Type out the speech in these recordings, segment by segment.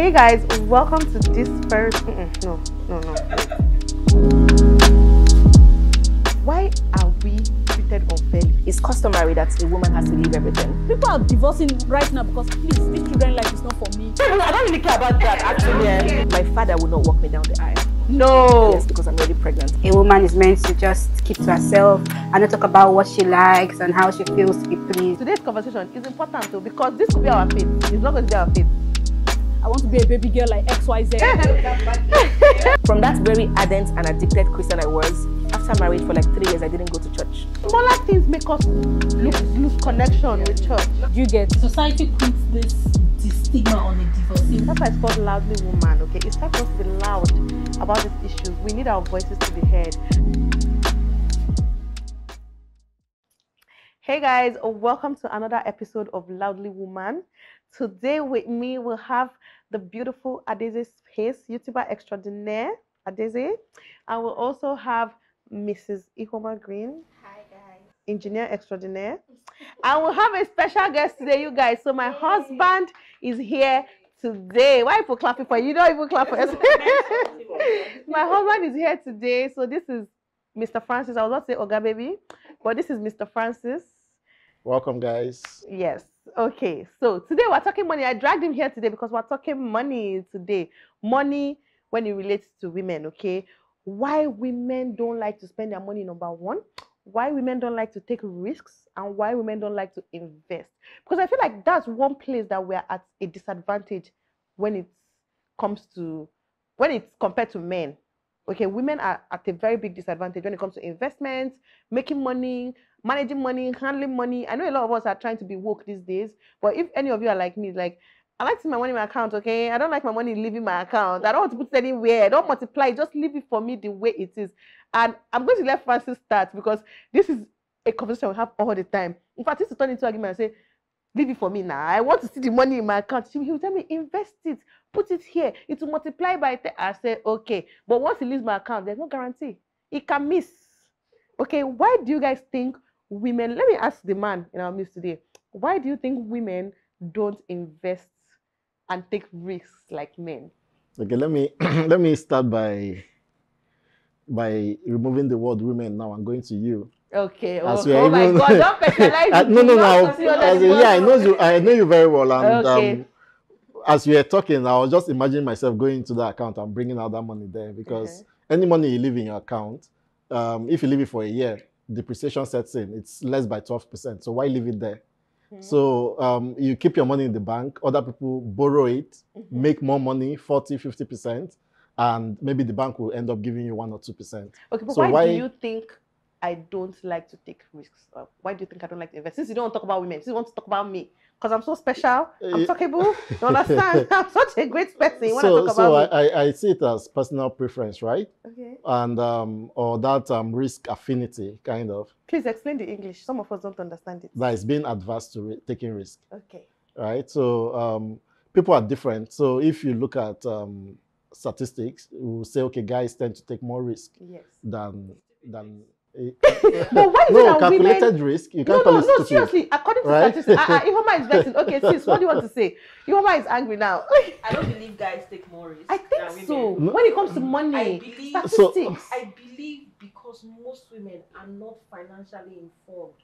Hey guys, welcome to this first. No. Why are we treated unfairly? It's customary that a woman has to leave everything. People are divorcing right now because please, this children life is not for me. I don't really care about that actually. My father will not walk me down the aisle. No. Yes, because I'm already pregnant. A woman is meant to just keep to herself and not talk about what she likes and how she feels to be pleased. Today's conversation is important though because this could be our fate. It's not going to be our fate. I want to be a baby girl like XYZ. From that very ardent and addicted Christian I was, after marriage for like 3 years, I didn't go to church. Smaller things make us lose connection with church. You get Society puts this stigma on a divorcee. That's why it's called Loudly Woman, okay? It's time for us to be loud about these issues. We need our voices to be heard. Hey guys, welcome to another episode of Loudly Woman. Today with me we'll have the beautiful Adeze Space, YouTuber extraordinaire, Adeze. And we'll also have Mrs. Ihoma Green. Hi guys. Engineer extraordinaire. And we'll have a special guest today, you guys. So my husband is here today. Why people clapping for you? You don't even clap for us. My husband is here today. So this is Mr. Francis. I was about to say Oga Baby, but this is Mr. Francis. Welcome, guys. Yes. Okay. So today we're talking money. I dragged him here today because we're talking money today. Money when it relates to women, okay? Why women don't like to spend their money, number one. Why women don't like to take risks, and why women don't like to invest. Because I feel like that's one place that we're at a disadvantage when it's compared to men. Okay, women are at a very big disadvantage when it comes to investment, making money, managing money, handling money. I know a lot of us are trying to be woke these days, but if any of you are like me, like, I like to see my money in my account, okay? I don't like my money leaving my account. I don't want to put it anywhere. I don't multiply. Just leave it for me the way it is. And I'm going to let Francis start because this is a conversation we have all the time. In fact, this is turn into an argument and say, leave it for me now. I want to see the money in my account. He will tell me, invest it, put it here. It will multiply by 10. I say, okay. But once he leaves my account, there's no guarantee. It can miss. Okay, why do you guys think women, let me ask the man in our midst today, why do you think women don't invest and take risks like men? Okay, let me start by removing the word women. Now I'm going to you. Okay. As Oh my God! Don't specialize. No. I know you very well. And okay. As you were talking, I was just imagining myself going into the account and bringing out that money there because any money you leave in your account, if you leave it for a year, depreciation sets in. It's less by 12%. So why leave it there? So you keep your money in the bank, other people borrow it, make more money, 40, 50%, and maybe the bank will end up giving you 1 or 2%. Okay, but so why do you think I don't like to take risks? Why do you think I don't like to invest? Since you don't want to talk about women, since you want to talk about me, because I'm so special, I'm talkable, you understand? I'm such a great person. You want to talk about me. I see it as personal preference, right? Okay. And or that risk affinity, kind of. Please explain the English. Some of us don't understand it. That is being adverse to taking risk. Okay. Right? So people are different. So if you look at statistics, we will say, okay, guys tend to take more risk than but why is it that calculated women... risk? You can't call it stupid. Seriously, according to statistics, Ihoma is vetting. Okay, sis, what do you want to say? Ihoma is angry now. I don't believe guys take more risk. I think so. When it comes to money, statistics. I believe because most women are not financially informed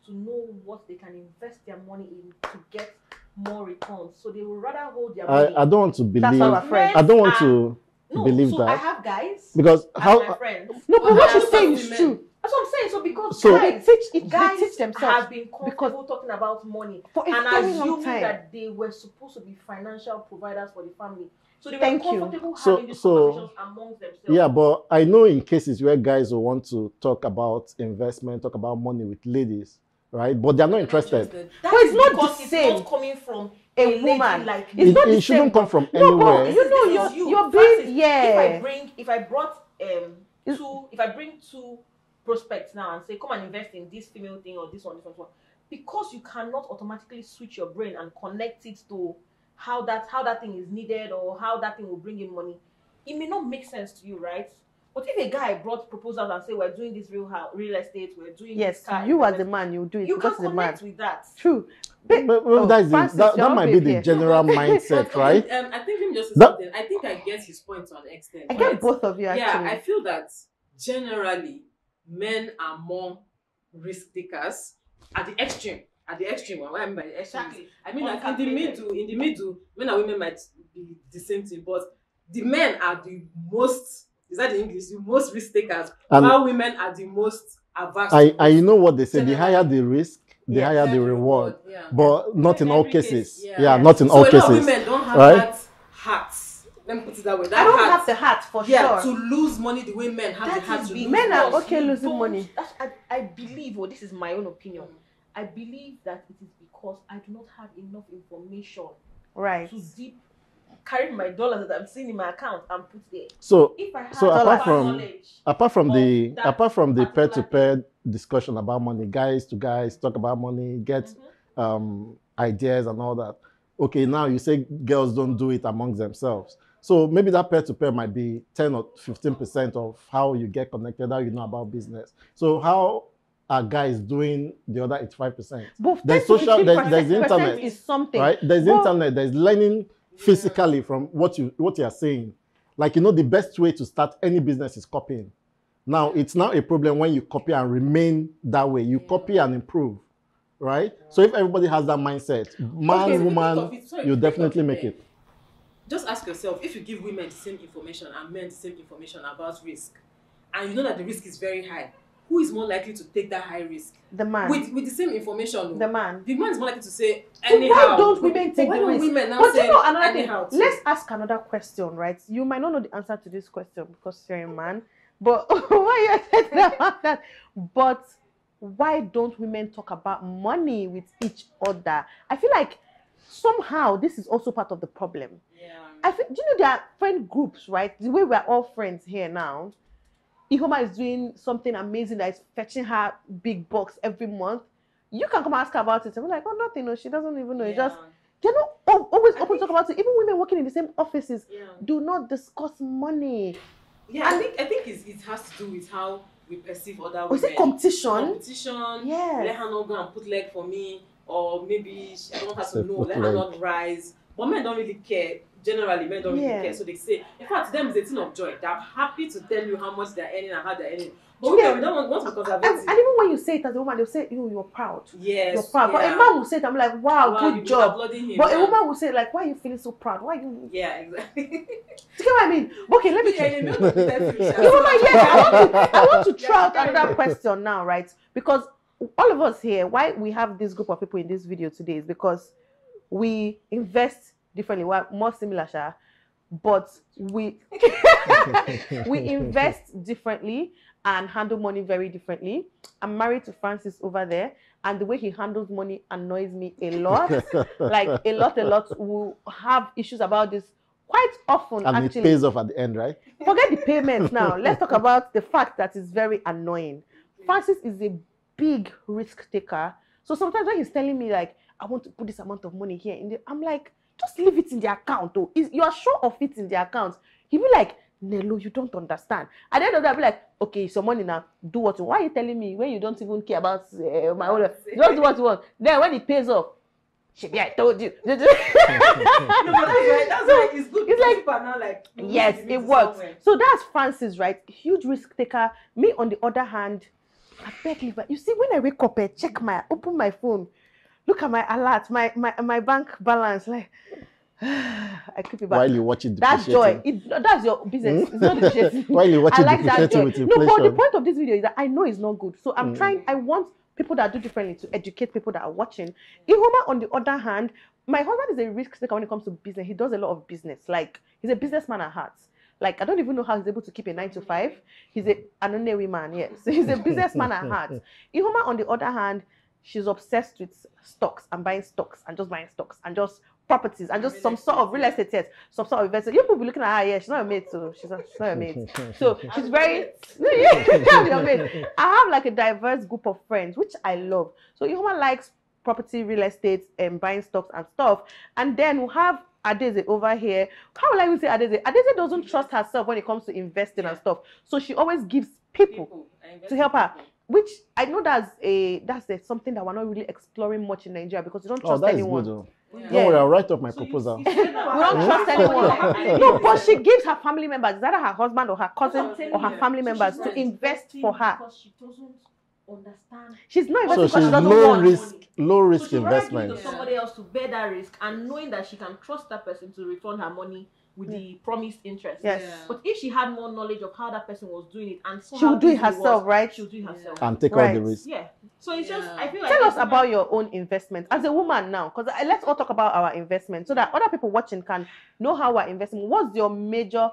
to know what they can invest their money in to get more returns. So they will rather hold their money. I don't want to believe. That's our friend. I don't want to believe so that. I have guys because how my friends. No, but what you're saying is true. That's what I'm saying. So because guys teach themselves have been comfortable talking about money and assuming that they were supposed to be financial providers for the family. So they were comfortable having these conversations amongst themselves. Yeah, but I know in cases where guys will want to talk about investment, talk about money with ladies, right? But they're not interested. But it's not the same. It's not coming from a woman. Like it shouldn't come from anywhere. But you know, you're being If I bring two prospects now and say, come and invest in this female thing or this one, because you cannot automatically switch your brain and connect it to how that thing is needed or how that thing will bring in money, it may not make sense to you, right? But if a guy brought proposals and say we're doing this real estate, we're doing Yes, this car, you as a man, you do it you can because he's a man. connect with that. True. But Francis, that you're might be babe the here. general mindset, right? I think him just That- something. I think I get his point to an extent. I get right? both of you Yeah, actually. I feel that generally men are more risk takers at the extreme. At the extreme, what I mean by the extreme, Exactly. I mean like in the middle, men and women might be the same thing, but the men are the most. Is that the English? The most risk takers, while women are the most averse. I know what they say. The Generally. higher the risk, the higher the reward. Yeah. But not in all every case, cases. yeah. Yeah, not in So all a lot of cases. women don't have right? that heart. Let me put it that way. That I don't heart, have the heart for yeah, sure. to lose money the way men have the That heart is to big. lose Men are money. okay You losing don't- money. I believe, or this is my own opinion, I believe that it is because I do not have enough information Right. to carry my dollars that I'm seeing in my account and put there. So If I have So apart from- knowledge, apart from the that peer-to-peer particular discussion about money, guys to guys talk about money, get ideas and all that. Okay, now you say girls don't do it amongst themselves. So maybe that peer-to-peer might be 10 or 15% of how you get connected, how you know about business. So how are guys doing the other 85%? But There's 10 to social, there's 15% internet, is something. right? There's But- internet, there's learning physically from what you are saying. Like, the best way to start any business is copying. Now, it's now a problem when you copy and remain that way. You copy and improve, right? So if everybody has that mindset, man, Okay, so woman, think of it- sorry, you think definitely of make it. Just ask yourself, if you give women the same information and men the same information about risk, and you know that the risk is very high, who is more likely to take that high risk? The man. With the same information, The man. the man is more likely to say So anyhow. why don't women take why the don't risk? women now But say you know another thing. anyhow too? Let's ask another question, right? You might not know the answer to this question because you're a man, but why are you saying about that? But why don't women talk about money with each other? I feel like somehow this is also part of the problem. Yeah. I feel, do you know there are friend groups, right? The way we're all friends here now. Ihoma is doing something amazing that is fetching her big bucks every month. You can come ask her about it. And we're like, oh, nothing. No, she doesn't even know. It's just, they're not always open to talk about it. Even women working in the same offices do not discuss money. Yeah, I think it has to do with how we perceive other women. Or is it competition? Competition. Yeah. Let her not go and put leg for me, or maybe I don't have Say to know. put Let her leg. not rise. But men don't really care. Generally, men don't really Yeah. care. So they say, in fact, to them it's a thing of joy. They're happy to tell you how much they're earning and how they're earning. But Yeah. we don't want to be And conservative. even when you say it as a woman, they'll say, you're proud. Yes. You're proud. But yeah. a man will say it, I'm like, wow, Wow, good you've been job. applauding him, But a yeah. woman will say, like, why are you feeling so proud? Why are you... Yeah, exactly. Do you get what I mean? Okay, let me... Yeah, you know the difference. You know, yes, I want to throw out another question now, right? Because all of us here, why we have this group of people in this video today is because we invest differently. We're more similar, Sha, but we we invest differently and handle money very differently. I'm married to Francis over there, and the way he handles money annoys me a lot. Like a lot. We'll have issues about this quite often. And actually, it pays off at the end, right? forget the payments now. Let's talk about the fact that it's very annoying. Francis is a big risk taker. So sometimes when he's telling me, like, I want to put this amount of money here, I'm like, just leave it in the account. Oh, you are sure of it in the account. He'll be like, Nelo, you don't understand. At the end of that, I'll be like, okay, it's your money now. Do what you want. Why are you telling me when you don't even care about my own? Just do what you want. Then when it pays off, Shebi, I told you. No, but that's why it's good. It's like- people are now like, Yes, it works. So that's Francis, right? Huge risk taker. Me, on the other hand, I beg you, but you see, when I wake up, I open my phone, look at my alert, my bank balance, like I keep it back. While you watch it That's joy. depreciating. That's your business. It's not depreciating. While you watch I it like that depreciating joy. with No, but the inflation. point of this video is that I know it's not good. So I'm trying. I want people that do differently to educate people that are watching. Ihoma, on the other hand, my husband is a risk taker when it comes to business. He does a lot of business. Like, he's a businessman at heart. Like, I don't even know how he's able to keep a 9 to 5. He's an honorary man, yes. So he's a businessman at heart. Ihoma, on the other hand, she's obsessed with stocks and buying stocks and just buying stocks and just properties and just some sort of real estate, yes, some sort of investment. You people be looking at her, yeah, she's not a maid, so she's not a maid. So she's very, your maid. I have like a diverse group of friends, which I love. So Ihoma likes property, real estate, and buying stocks and stuff. And then we have Adeze over here. How will I even say Adeze? Adeze doesn't trust herself when it comes to investing and stuff. So she always gives people to help her. Which I know that's something that we're not really exploring much in Nigeria because we don't trust anyone. Is good, Don't worry, I'll write up my proposal. We don't trust anyone. No, but she gives her family members, either her husband or her cousin or her family members, to invest for her. Because she doesn't understand. She's not investing So because she's she doesn't want. low risk So investment. to somebody else to bear that risk and knowing that she can trust that person to refund her money with the promised interest. Yes. But if she had more knowledge of how that person was doing it and She will do it herself, right? She'll do it herself. And take all the risk. Yeah. So it's just, I feel like. Tell us about your own investment as a woman now, because let's all talk about our investment so that other people watching can know how we're investing. What's your major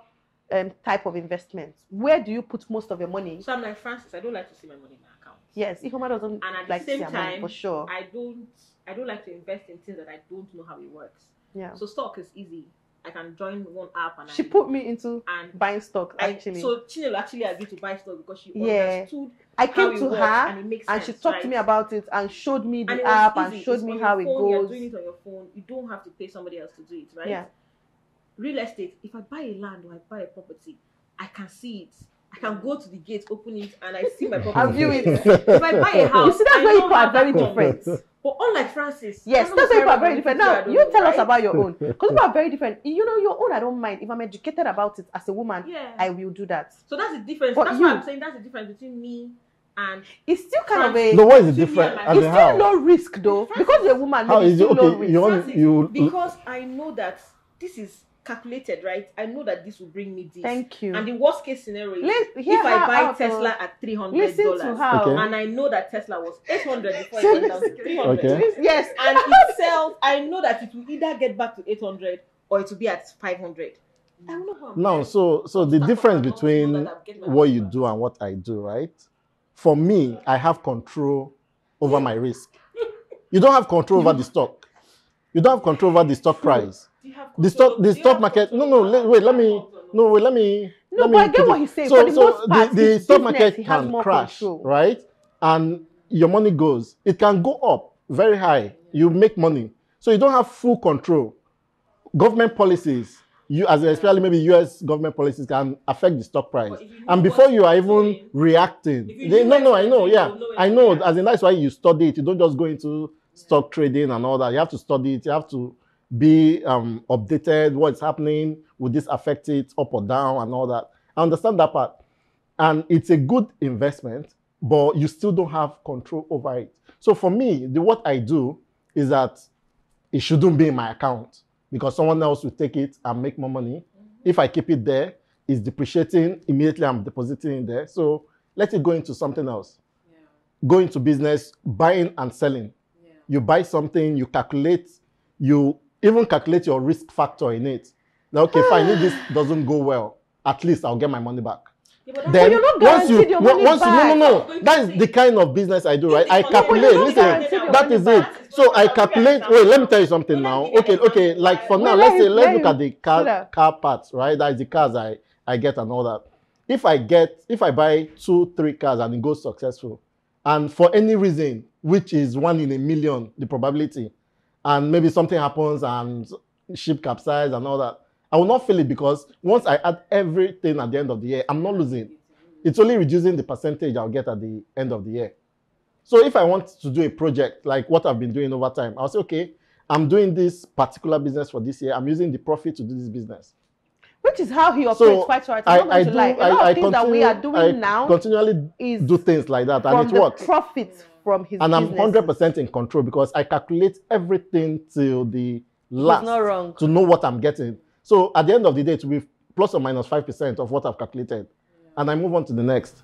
type of investment? Where do you put most of your money? So I'm like, Francis, I don't like to see my money in my account. Yes, Ifeoma doesn't And at like the to same see her money, time, for sure. I don't like to invest in things that I don't know how it works. Yeah. So stock is easy. I can join one app and She put me into and buying stock actually. So Chinelo actually agreed to buy stock because she understood. I came how to it works her and it makes and sense, she talked to me about it and showed me the and app easy. and showed It's me on how your it phone, You're goes. doing it on your phone. You don't have to pay somebody else to do it, right? Yeah. Real estate. If I buy a land or I buy a property, I can see it. I can go to the gate, open it, and I see my property. I view it. If I buy a house, You see, that's I why know people are how very that comes. different. But unlike Francis, Yes, I that's don't why people are know very different. I Now, don't you know, tell us right? about your own. Because people are very different. You know, your own, I don't mind. If I'm educated about it as a woman, Yeah. I will do that. So that's the difference. But That's you- why I'm saying that's the difference between me and It's still kind of a... No, what is the Between me difference? and As It's in still how? low risk though. Because you're a woman, How maybe is it's it? still low Okay, risk. you because I know that this is calculated, right? I know that this will bring me this. Thank you. And the worst case scenario is Hear if I her buy out, Tesla at $300, Listen to her. Okay. and I know that Tesla was 800 before it went down to 300. Okay. Yes. And it sells, I know that it will either get back to 800 or it will be at 500. I don't know how I'm Now, doing. so the That's difference why I don't know between that I'm getting my what money you back. do and what I do, right? For me, I have control over my risk. You don't have control over the stock. You don't have control over the stock price. Do you have The control? stock market. No, let me. No, but I get what he's saying. For the most part, the his stock business, market he has can more crash, control. right? And your money goes. It can go up very high. You make money, so you don't have full control. Government policies, especially maybe US government policies, can affect the stock price. But if you know And before what you are you're even doing, reacting, if you know no, what I you're know, doing, yeah, you'll know when I to know. react. As in, that's why you study it. You don't just go into stock trading and all that. You have to study it. You have to be updated. What's happening? Would this affect it up or down and all that? I understand that part. And it's a good investment, but you still don't have control over it. So for me, what I do is that it shouldn't be in my account because someone else will take it and make more money. If I keep it there, it's depreciating. Immediately I'm depositing it there. So let it go into something else. Yeah. Go into business, buying and selling. Yeah. You buy something, you calculate, you even calculate your risk factor in it. Now, okay, fine, if this doesn't go well, at least I'll get my money back. Yeah, but Then you're not once you guaranteed your money back. no, that is the kind of business I do, right? I But calculate. you're not Listen, guaranteed your that money is it. back. So I calculate. Wait, let me tell you something now. Okay. Like for now, let's look at the car parts, right? That is the cars I get and all that. If I buy 2-3 cars and it goes successful, and for any reason, which is 1 in a million, the probability, and maybe something happens and ship capsize and all that, I will not feel it because once I add everything at the end of the year, I'm not losing. It's only reducing the percentage I'll get at the end of the year. So if I want to do a project like what I've been doing over time, I'll say, okay, I'm doing this particular business for this year. I'm using the profit to do this business. Which is how he operates So quite right. I'm not going to lie. A lot of things that we are doing now continually is do things like that, and from it the works. profit from his And I'm businesses. 100% in control because I calculate everything till the last not wrong. to know what I'm getting. So at the end of the day, it will be plus or minus 5% of what I've calculated. And I move on to the next.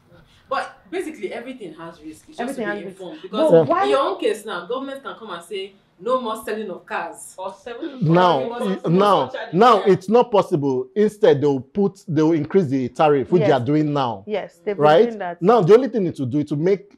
But basically, everything has risk. It's just Everything to has be risk. informed. But Because why- in your own case now, government can come and say, no more selling of cars. Or 7 Now, it's not possible. Instead, they'll increase the tariff, which they Yes. are doing now. Yes, they've been Right? doing that. Now, the only thing it will do is to make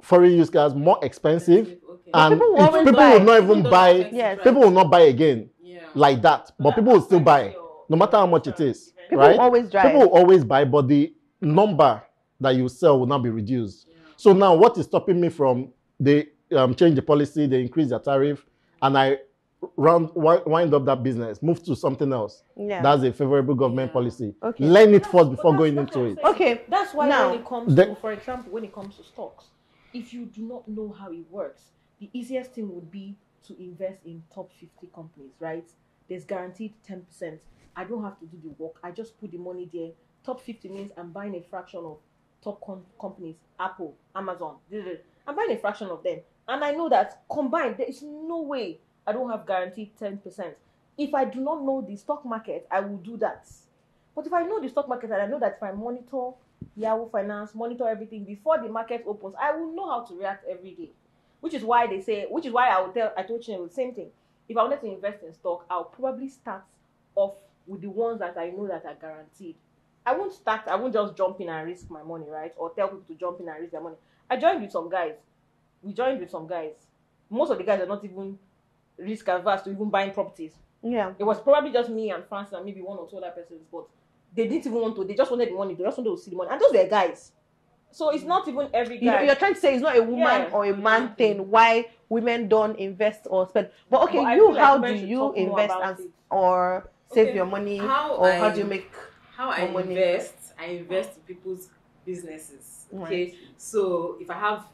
foreign used cars more expensive. Okay. And people will if always people buy. will not even People buy, don't Yes. people will not buy again Yeah. like that. But people will still buy, no matter how much it is. People Right? will always drive. People will always buy, but the number that you sell will not be reduced. So now what is stopping me from they change the policy, they increase the tariff, and I wind up that business, move to something else. Yeah. That's a favorable government policy. Okay. Learn it first before going into it. Okay. That's why Now, when it comes to, for example, when it comes to stocks, if you do not know how it works, the easiest thing would be to invest in top 50 companies, right? There's guaranteed 10%. I don't have to do the work. I just put the money there. Top 50 means I'm buying a fraction of top companies, Apple, Amazon. I'm buying a fraction of them. And I know that combined, there is no way I don't have guaranteed 10%. If I do not know the stock market, I will do that. But if I know the stock market and I know that if I monitor Yahoo Finance, monitor everything before the market opens, I will know how to react every day. Which is why I told you the same thing. If I wanted to invest in stock, I'll probably start off with the ones that I know that are guaranteed. I won't just jump in and risk my money, right? Or tell people to jump in and risk their money. I joined with some guys. Most of the guys are not even risk averse to even buying properties. Yeah. It was probably just me and Francis and maybe one or two other persons, but they didn't even want to. They just wanted the money. They just wanted to see the money. And those were guys. So it's not even every guy. You're trying to say it's not a woman or a man thing why women don't invest or spend. But okay, how do you invest or save your money? How do you make money? I invest in people's businesses. Okay. Right. So if I have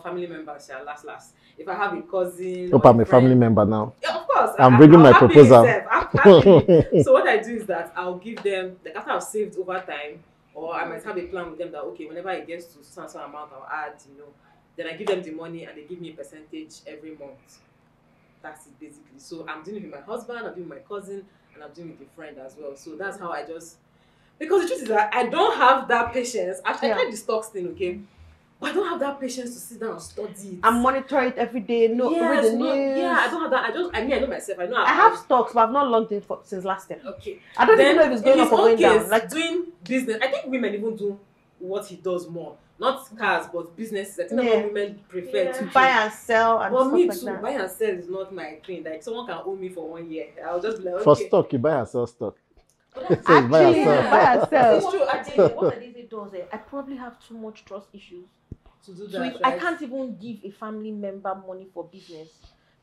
family members, last. If I have a cousin, hope I'm a family member now. Yeah, of course. I'm bringing my proposal. So what I do is that I'll give them, like after I've saved over time, or I might have a plan with them that okay, whenever it gets to some amount, I'll add, then I give them the money and they give me a percentage every month. That's it basically. So I'm doing it with my husband, I'm doing it with my cousin, and I'm doing it with a friend as well. So that's how I just, because the truth is that I don't have that patience. I tried the stocks thing, okay? But I don't have that patience to sit down and study it. And monitor it every day. Read the news. Yeah, I don't have that. I know myself. I have stocks, but I've not logged in since last year. Okay. I don't even know if it's going up or going down. Like doing business. I think women even do what he does more. Not cars, but businesses. I think what women prefer to buy and sell and stuff me like too, that. buy and sell is not my thing. Like someone can owe me for 1 year. I'll just be like, okay. For stock, you buy and sell stock. Actually, buy and sell. It's true. Actually, what it does, I probably have too much trust issues. To do that, so if I can't even give a family member money for business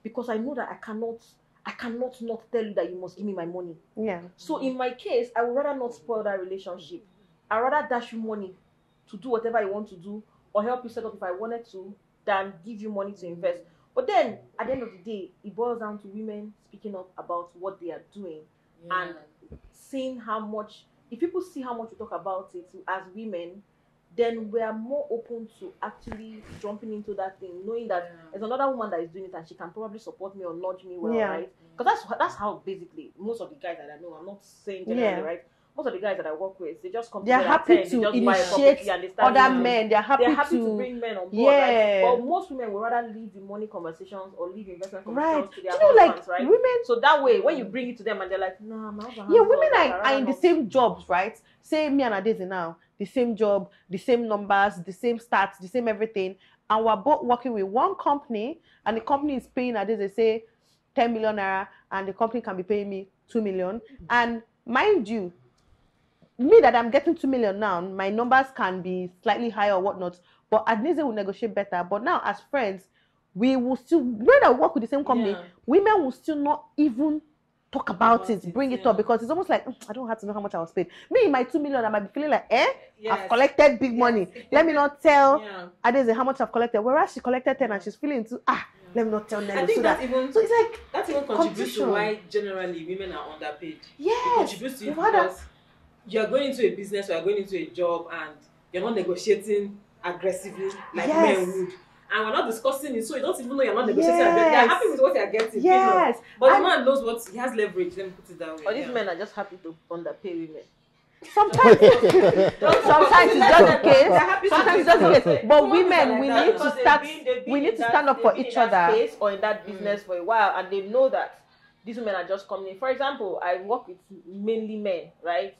because I know that I cannot not tell you that you must give me my money. Yeah. So in my case, I would rather not spoil that relationship. I'd rather dash you money to do whatever you want to do or help you set up if I wanted to than give you money to invest. But then at the end of the day, it boils down to women speaking up about what they are doing and seeing how much, if people see how much we talk about it as women, then we are more open to actually jumping into that thing, knowing that there's another woman that is doing it and she can probably support me or nudge me well, right? Because that's how basically most of the guys that I know, I'm not saying generally, right? Most of the guys that I work with, they just come they're happy to initiate other men. They're happy to bring men on board, right? But most women would rather leave the money conversations or leave investment conversations to their husbands, right? Women, so that way, when you bring it to them and they're like, nah, my husband. Yeah, women are in the same jobs, right? Say me and Adeze now, the same job, the same numbers, the same stats, the same everything, and we're both working with one company, and the company is paying Adeze, say 10 million naira, and the company can be paying me 2 million. And mind you, me that I'm getting 2 million now, my numbers can be slightly higher or whatnot, but Adeze will negotiate better. But now, as friends, we will still, when I work with the same company, women will still not even talk about it, bring it up, because it's almost like, I don't have to know how much I was paid. Me, in my 2 million, I might be feeling like, I've collected big money. Let me not tell Adeze how much I've collected. Whereas she collected 10 and she's feeling too, let me not tell Nelly. I think so it's like, that even contributes to why generally women are underpaid. Yes. It contributes to it because you're going into a business or you're going into a job and you're not negotiating aggressively like men would. And we're not discussing it, so you don't even know you're not negotiating. They're happy with what you're getting. Yes. But the man knows what he has leverage. Let me put it that way. Or these men are just happy to underpay women. Sometimes it's just the case. Sometimes it's just the case. But women, we need to start. We need to stand up for each other. Space or in that business for a while, and they know that these women are just coming in. For example, I work with mainly men, right?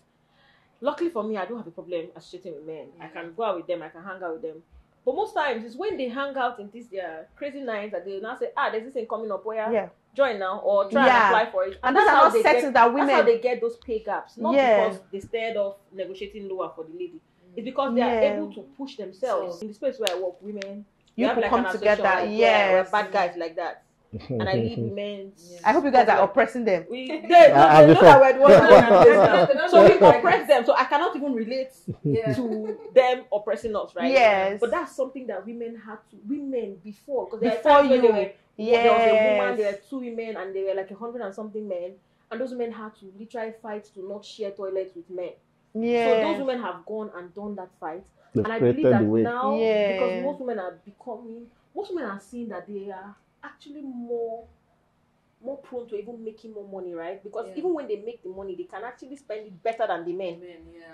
Luckily for me, I don't have a problem associating with men. I can go out with them. I can hang out with them. But most times, it's when they hang out in these their crazy nights that they now say, there's this thing coming up where join now or try and apply for it. And that's how they get that women. That's how they get those pay gaps. Not because they stared off negotiating lower for the lady. It's because they are able to push themselves. In the space where I work, women, you can like come together. like, we're bad guys like that. and I lead women. I hope you guys are oppressing them. They know that we're the ones that are Yes. so we oppress them. So I cannot even relate to them oppressing us, right? Yes. But that's something that women had to. Women before, because Before you, there was a yes. woman, there were 2 women, and there were like 100 and something men, and those women had to literally fight to not share toilets with men. Yeah. So those women have gone and done that fight, They've and I believe created that the way. now, Yeah. because most women are seeing that they are actually more prone to even making more money, right? Because even when they make the money, they can actually spend it better than the men.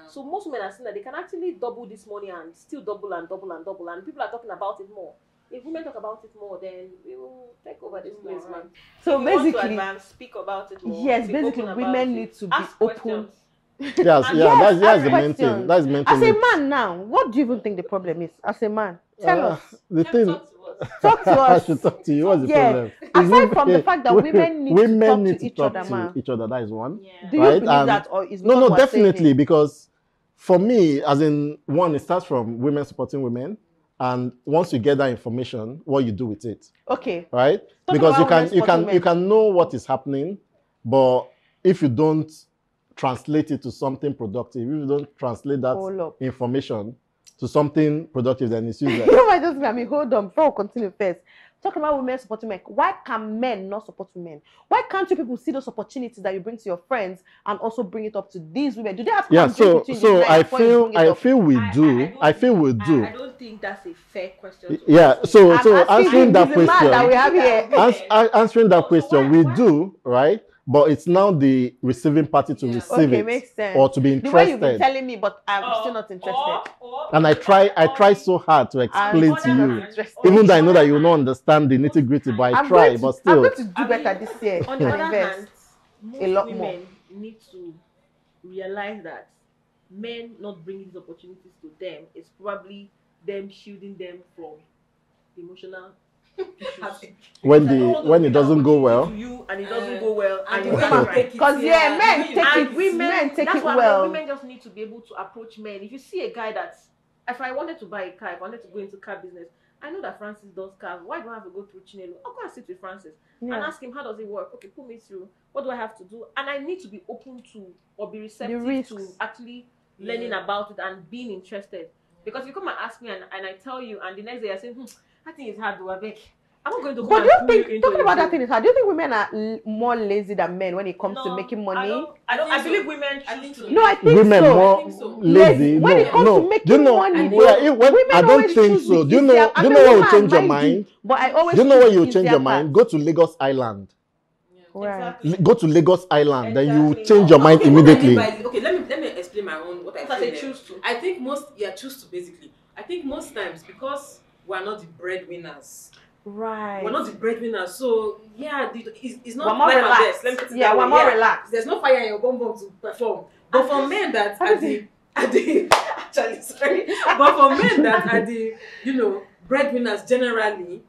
So most women are seeing that they can actually double this money and still double and double and double, and people are talking about it more. If women talk about it more, then we will take over this place, man. So If you want to basically, advance, speak about it more. yes, Be basically, open about women it. need to be Ask open. questions. Yes, Yes, that's the ask main thing. questions. That's the main As thing. a man now, what do you even think the problem is? As a man, tell us. The thing. Talk to I us. should talk to you. What's the Yeah. problem? Aside from the fact that women need to talk to each other. That is one. Yeah. Do you Right? believe that, or is No, because we're saying definitely, it? because for me, as in one, it starts from women supporting women, and once you get that information, what you do with it, Okay. right? Talk Because about women supporting you can know what is happening, but if you don't translate it to something productive, if you don't translate Hold that up. information to something productive, then it's useless. You might just let me hold on before we continue first. Talk about women supporting men. Why can men not support women? Why can't you people see those opportunities that you bring to your friends and also bring it up to these women? Do they have to come between the so lines I before you bring it up? feel we do. I feel we do. I don't think that's a fair question. Yeah. So I'm asking answering you, that this is mad that we question, have here. answering that So question, why- we do, right? But it's now the receiving party to receive Okay, it makes sense. or to be The way you've been interested. telling me, but I'm still not interested. And I try so hard to explain I'm to still you, not interested. even though I know that you will not understand the nitty gritty, but I try. But I'm still, going to do better this year. On the and other invest. hand, most a lot women more. need to realize that men not bringing these opportunities to them is probably them shielding them from emotional issues. when it doesn't go well, to you and it doesn't go well, and you you come come and right. take it. Because men take And it. women, Men take that's it why well. women just need to be able to approach men. If you see a guy that's, if I wanted to buy a car, if I wanted to go into car business, I know that Francis does cars. Why do I have to go through Chinelo? I'll go and sit with Francis and ask him, how does it work? Okay, put me through. What do I have to do? And I need to be open to or be receptive to actually learning about it and being interested. Because if you come and ask me and I tell you, and the next day I say, that thing is hard, do I beg? I'm not going to come But and do you pull think, you into talking a about that group. thing is hard, do you think women are more lazy than men when it comes to making money? I believe women choose to. No, I think women so. more lazy. When it comes to making money, women I don't always think choose so. the Do you know? easier- Do you I know mean, what will women change your mind mind? you, but I always Do you know choose what the will change easier your mind? part. Go to Lagos Island. Right. Go to Lagos Island, then you will Exactly. change your mind Okay, what I mean immediately. by- okay, let me explain my own what I Because feel. they choose to. I think choose to basically. I think most times because we're not the breadwinners. Right. We're not the breadwinners, so it's not We're more life and relaxed. death. Let me put it Yeah, that we're way. more relaxed. There's no fire in your bum bum to perform. But for men that are the actually sorry, but for men that are the breadwinners generally,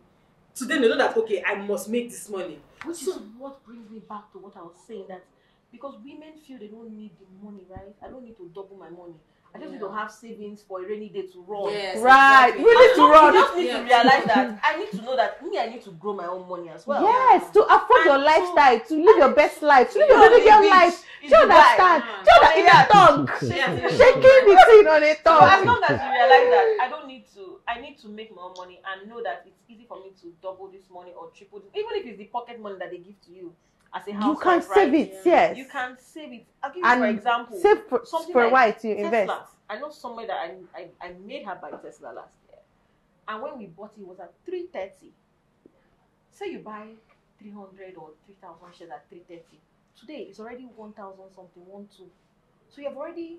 to them they know that okay, I must make this money. Which is what brings me back to what I was saying, that because women feel they don't need the money, right? I don't need to double my money. I just need to have savings for a rainy day to run. Yes, Right. exactly. We need to run. You just need to realize that I need to know that I need to grow my own money as well. Yes, to afford And your to- lifestyle, to live your best life, to live your Yeah, baby girl it's life. the Do you understand? vibe. Do you understand? In a tongue. Shaking the thing on a So as tongue. long as you realize that I need to make my own money and know that it's easy for me to double this money or triple this, even if it's the pocket money that they give to you as a housewife. You can save right? it, yes. You can save it. I'll give you And for example. save something for a like while to Tesla. invest. I know somewhere that I made her buy Tesla last year, and when we bought it was at 330. Say you buy 300 or 3,000 shares at 330. Today it's already 1,000 something, 1,2. So you have already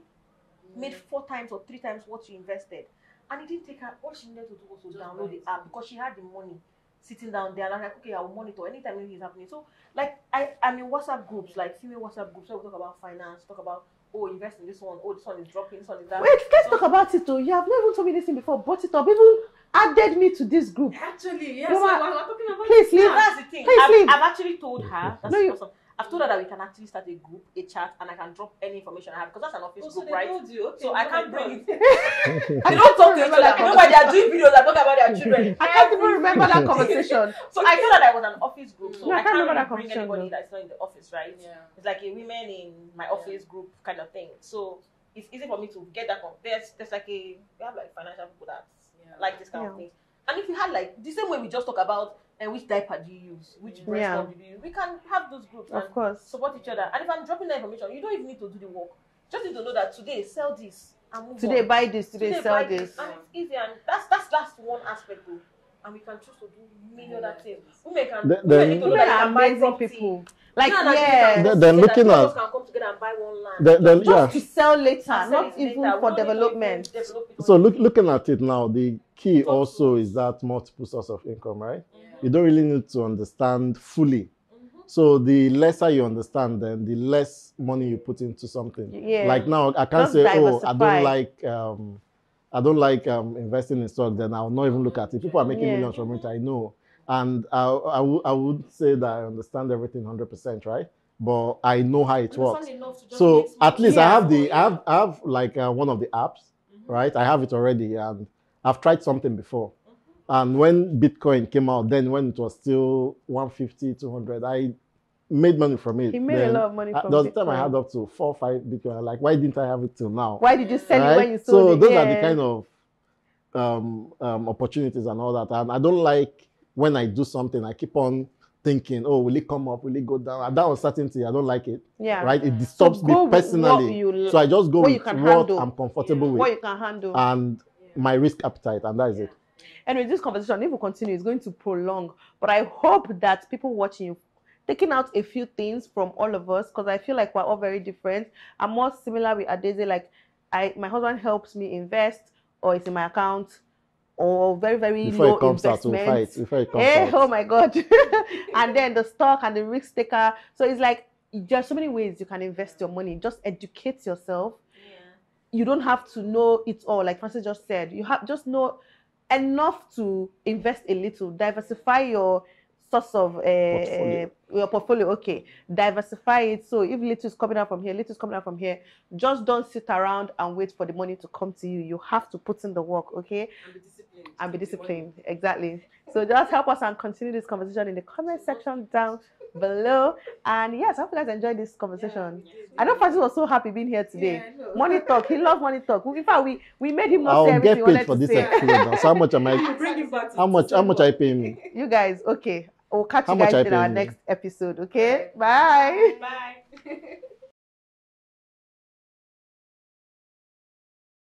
made 4 times or 3 times what you invested, and it didn't take her. All she needed to do was to download the app because she had the money sitting down there. And I'm like, okay, I will monitor anytime anything is happening. So like I'm in WhatsApp groups, like female WhatsApp groups, where we talk about finance, talk about invest in this one, this one is dropping, this one is that. Wait, let's talk about it though. You have not even told me this thing before. Brought it up. Even added me to this group. Actually, yes, Mama, we're talking about please leave. That's the thing. Please leave. I've actually told her. That's No, you- awesome. I've told her that we can actually start a group, a chat, and I can drop any information I have because that's an office So group, they right? told you, okay, So I can't bring it. I They don't talk to each other. Remember, they are doing videos that talk about their children. I can't even remember that conversation. So I told her that it was an office group, so No, I I can't can't remember really that bring conversation, anybody though. that's not in the office, right? Yeah. It's like a women in my office group kind of thing. So it's easy for me to get that. There's like we have like financial people that like this kind of thing. And if we had like the same way we just talk about which diaper do you use, which breast pump do you use, we can have those groups and Of course. support each other. And if I'm dropping that information, you don't even need to do the work. Just need to know that today sell this and move Today on. buy this, today sell buy this. and it's easy, and that's one aspect though. And we can choose to do million other things. Women can Then- need to know Women that are they can buy amazing property. people. Like, Yeah, Then looking at- can come together and buy one land. Then, just to sell later, Sell not it even later. for We don't need to development. even develop it So on- looking at it now, the key also is that multiple source of income, right? You don't really need to understand fully. So the lesser you understand, then the less money you put into something. Yeah. Like now, I can't Just say, diversify. I don't like investing in stock. Then I'll not even look at it. People are making millions from it, I know, and I would say that I understand everything 100%, right? But I know how it works. So at least I have like one of the apps, right? I have it already, and I've tried something before. And when Bitcoin came out, then when it was still 150, 200, I made money from it. He made a lot of money from There was a time I Bitcoin. had up to 4 or 5 Bitcoin. Like, why didn't I have it till now? Why did you sell it when you sold So it? those are the kind of opportunities and all that. And I don't like when I do something, I keep on thinking, oh, will it come up? Will it go down? And that uncertainty, I don't like it. Yeah. Right? It disturbs go me with personally. what you- So I just go what you with can what handle. I'm comfortable what you with can handle. and my risk appetite, and that is it. Anyway, this conversation, if we continue, is going to prolong. But I hope that people watching, taking out a few things from all of us, because I feel like we're all very different. I'm more similar with Adeze. Like, my husband helps me invest, or it's in my account, or very, very Before low it comes out, investment. we'll fight. Before it comes Hey, out. oh my God. And then the stock and the risk taker. So it's like, there's so many ways you can invest your money. Just educate yourself. You don't have to know it all. Like Francis just said, you have just know enough to invest a little. Diversify your source of Portfolio. your portfolio. Okay, diversify it. So if little is coming out from here, little is coming out from here, just don't sit around and wait for the money to come to you. You have to put in the work. Okay, and be disciplined. Exactly. So just help us and continue this conversation in the comment section down below. And yes, I hope you guys enjoyed this conversation. I know Francis was so happy being here today. Money talk. He loves money talk. In fact, we made him not say I'll everything get he paid wanted for to this say. episode now. So how much am I? Bring it back to How much are you paying me? You guys, okay. We'll catch How you much guys I in our paying you? next episode. Okay, bye. Bye.